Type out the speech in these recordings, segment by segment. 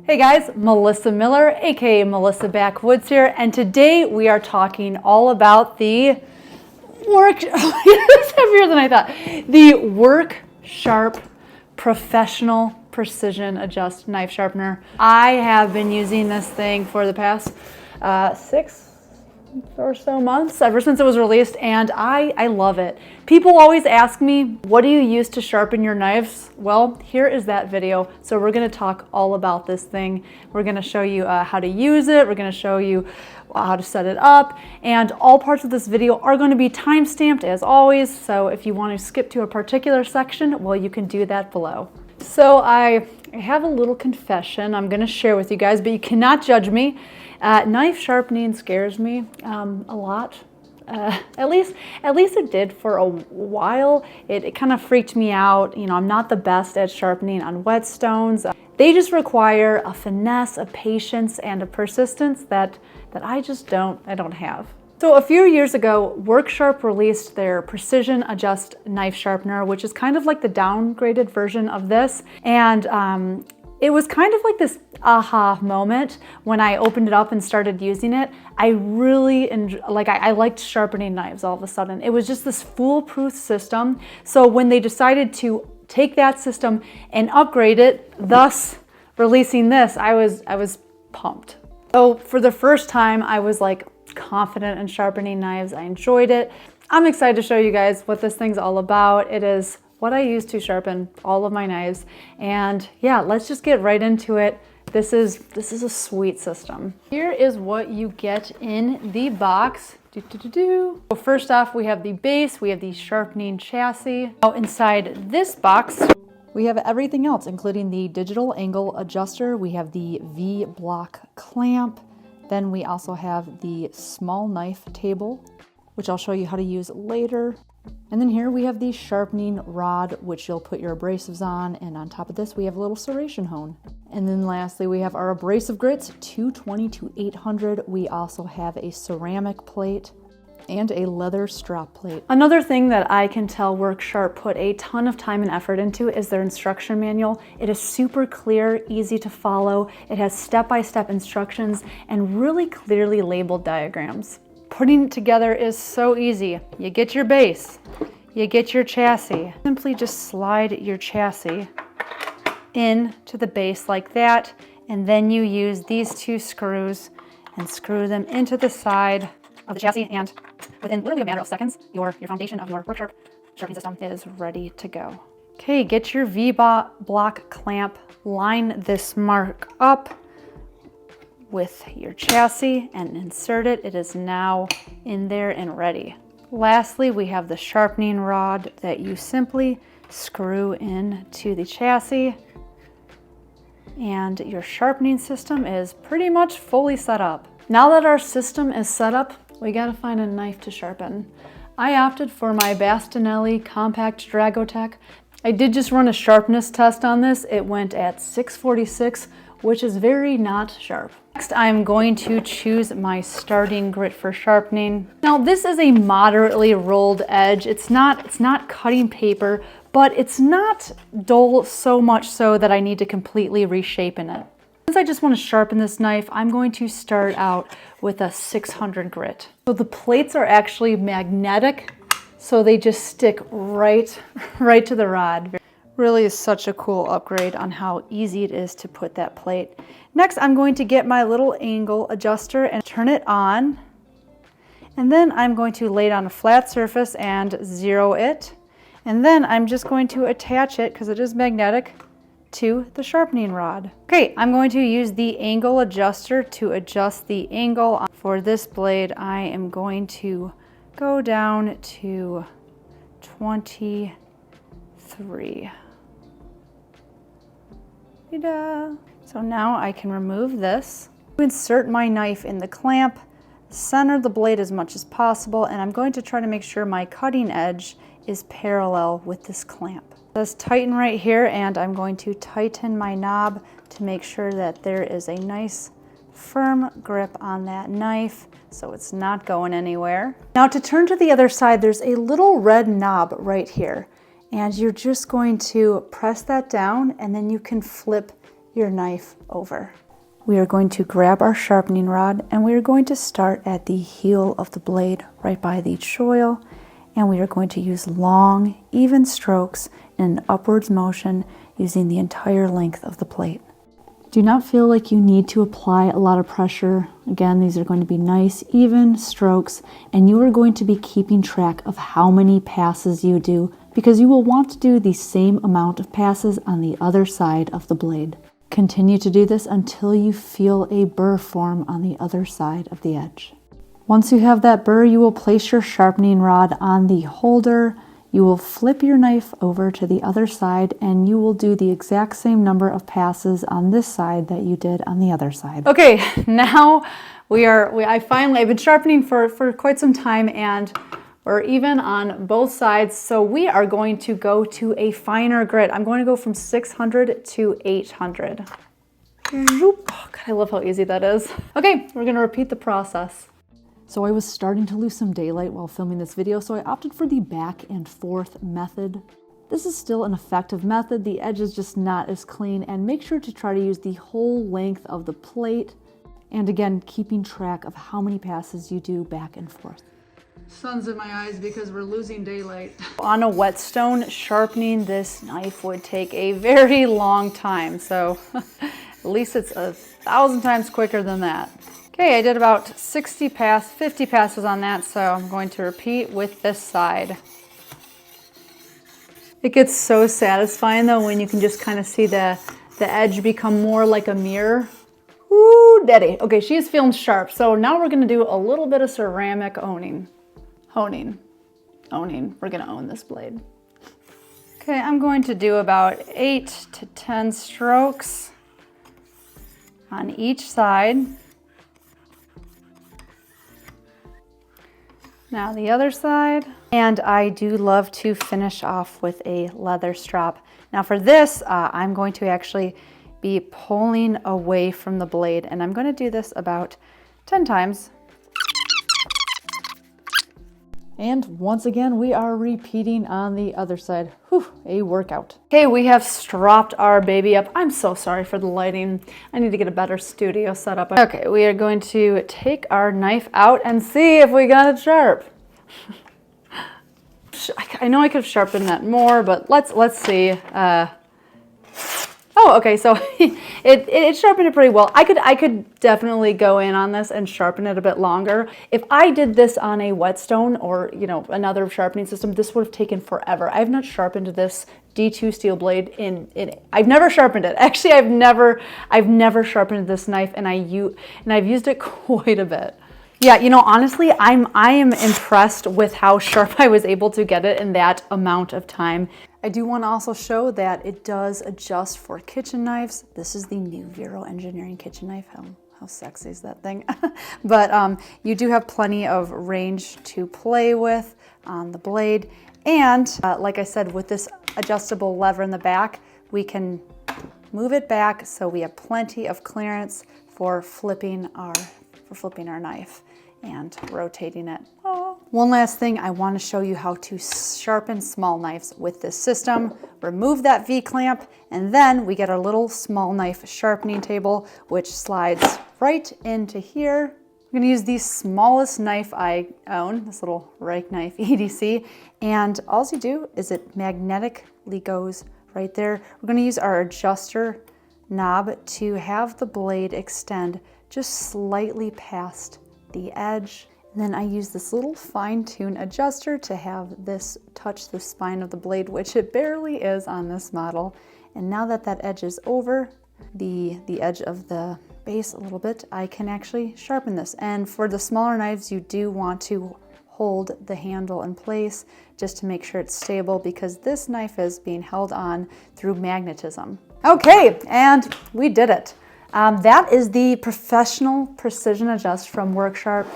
Hey guys, Melissa Miller, aka Melissa Backwoods here, and today we are talking all about the work. It's heavier than I thought. The Work Sharp Professional Precision Adjust Knife Sharpener. I have been using this thing for the past 6 or so months, ever since it was released, and I love it. People always ask me, what do you use to sharpen your knives? Well, here is that video. So we're going to talk all about this thing. We're going to show you how to use it. We're going to show you how to set it up, and all parts of this video are going to be time-stamped as always. So if you want to skip to a particular section, well, you can do that below. So I have a little confession I'm going to share with you guys, but you cannot judge me. Knife sharpening scares me a lot. At least it did for a while. It kind of freaked me out. You know, I'm not the best at sharpening on whetstones. They just require a finesse, a patience, and a persistence that I just don't have. So a few years ago, WorkSharp released their Precision Adjust Knife Sharpener, which is kind of like the downgraded version of this. And it was kind of like this aha moment when I opened it up and started using it. I really I liked sharpening knives all of a sudden. It was just this foolproof system. So when they decided to take that system and upgrade it, thus releasing this, I was pumped. So for the first time, I was like confident in sharpening knives. I enjoyed it. I'm excited to show you guys what this thing's all about. It is what I use to sharpen all of my knives. And yeah, let's just get right into it. This is a sweet system. Here is what you get in the box. So first off, we have the base, we have the sharpening chassis. Now inside this box, we have everything else, including the digital angle adjuster. We have the V-block clamp. Then we also have the small knife table, which I'll show you how to use later. And then here we have the sharpening rod, which you'll put your abrasives on. And on top of this, we have a little serration hone. And then lastly, we have our abrasive grits, 220 to 800. We also have a ceramic plate and a leather strap plate. Another thing that I can tell WorkSharp put a ton of time and effort into is their instruction manual. It is super clear, easy to follow. It has step-by-step instructions and really clearly labeled diagrams. Putting it together is so easy. You get your base, you get your chassis. Simply just slide your chassis into the base like that, and then you use these 2 screws and screw them into the side of the chassis, and within literally a matter of seconds, your foundation of your WorkSharp sharpening system is ready to go. Okay, get your V-block clamp, line this mark up with your chassis and insert it. It is now in there and ready. Lastly, we have the sharpening rod that you simply screw into the chassis, and your sharpening system is pretty much fully set up. Now that our system is set up, we gotta find a knife to sharpen. I opted for my Bastinelli Compact Dragotech. I did just run a sharpness test on this. It went at 646, which is very not sharp. Next, I'm going to choose my starting grit for sharpening. Now, this is a moderately rolled edge. It's not cutting paper, but it's not dull so much so that I need to completely reshape in it. Since I just want to sharpen this knife, I'm going to start out with a 600 grit. So the plates are actually magnetic, so they just stick right to the rod. Really is such a cool upgrade on how easy it is to put that plate. Next, I'm going to get my little angle adjuster and turn it on. And then I'm going to lay it on a flat surface and zero it. And then I'm just going to attach it, because it is magnetic, to the sharpening rod. Okay, I'm going to use the angle adjuster to adjust the angle. For this blade, I am going to go down to 23. So now I can remove this. Insert my knife in the clamp, center the blade as much as possible, and I'm going to try to make sure my cutting edge is parallel with this clamp. It says tighten right here, and I'm going to tighten my knob to make sure that there is a nice firm grip on that knife so it's not going anywhere. Now to turn to the other side, there's a little red knob right here. And you're just going to press that down, and then you can flip your knife over. We are going to grab our sharpening rod and we are going to start at the heel of the blade right by the choil, and we are going to use long, even strokes in an upwards motion using the entire length of the plate. Do not feel like you need to apply a lot of pressure. Again, these are going to be nice, even strokes, and you are going to be keeping track of how many passes you do because you will want to do the same amount of passes on the other side of the blade. Continue to do this until you feel a burr form on the other side of the edge. Once you have that burr, you will place your sharpening rod on the holder. You will flip your knife over to the other side and you will do the exact same number of passes on this side that you did on the other side. Okay, now I've been sharpening for quite some time and we're even on both sides. So we are going to go to a finer grit. I'm going to go from 600 to 800. Oh God, I love how easy that is. Okay, we're gonna repeat the process. So I was starting to lose some daylight while filming this video, so I opted for the back and forth method. This is still an effective method. The edge is just not as clean, and make sure to try to use the whole length of the plate. And again, keeping track of how many passes you do back and forth. Sun's in my eyes because we're losing daylight. On a whetstone, sharpening this knife would take a very long time, so at least it's 1,000 times quicker than that. Okay, I did about 50 passes on that, so I'm going to repeat with this side. It gets so satisfying though when you can just kind of see the edge become more like a mirror. Ooh, daddy. Okay, she's feeling sharp, so now we're gonna do a little bit of ceramic honing. We're gonna own this blade. Okay, I'm going to do about 8 to 10 strokes on each side. Now the other side. And I do love to finish off with a leather strap. Now for this, I'm going to actually be pulling away from the blade, and I'm going to do this about 10 times. And once again, we are repeating on the other side. Whew, a workout. Okay, we have stropped our baby up. I'm so sorry for the lighting. I need to get a better studio set up. Okay, we are going to take our knife out and see if we got it sharp. I know I could have sharpened that more, but let's see. Oh, okay, so it sharpened it pretty well. I could definitely go in on this and sharpen it a bit longer. If I did this on a whetstone or, you know, another sharpening system, this would have taken forever. I have not sharpened this D2 steel blade I've never sharpened it. Actually, I've never sharpened this knife, and I've used it quite a bit. Yeah, you know, honestly, I am impressed with how sharp I was able to get it in that amount of time. I do want to also show that it does adjust for kitchen knives. This is the new Vero Engineering kitchen knife. How sexy is that thing? But you do have plenty of range to play with on the blade. And like I said, with this adjustable lever in the back, we can move it back so we have plenty of clearance for flipping our knife and rotating it. Oh. One last thing, I want to show you how to sharpen small knives with this system. Remove that V-clamp, and then we get our little small knife sharpening table, which slides right into here. I'm going to use the smallest knife I own, this little Reich knife EDC, and all you do is it magnetically goes right there. We're going to use our adjuster knob to have the blade extend just slightly past the edge. And then I use this little fine-tune adjuster to have this touch the spine of the blade, which it barely is on this model. And now that that edge is over the edge of the base a little bit, I can actually sharpen this. And for the smaller knives, you do want to hold the handle in place just to make sure it's stable, because this knife is being held on through magnetism. Okay, and we did it. That is the Professional Precision Adjust from Worksharp.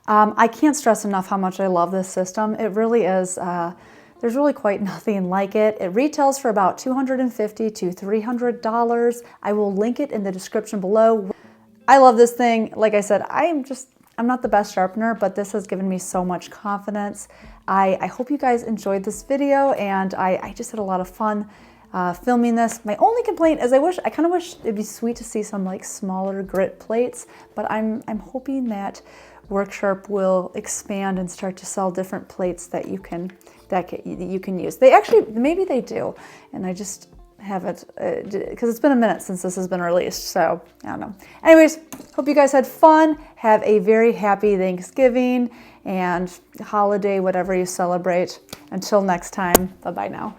I can't stress enough how much I love this system. It really is, there's really quite nothing like it. It retails for about $250 to $300. I will link it in the description below. I love this thing. Like I said, I'm not the best sharpener, but this has given me so much confidence. I hope you guys enjoyed this video, and I just had a lot of fun filming this. My only complaint is I kind of wish it'd be sweet to see some like smaller grit plates, but I'm hoping that Worksharp will expand and start to sell different plates that you can use. They actually, maybe they do, and I just haven't, because it's been a minute since this has been released, so I don't know. Anyways, hope you guys had fun. Have a very happy Thanksgiving and holiday, whatever you celebrate. Until next time, bye-bye now.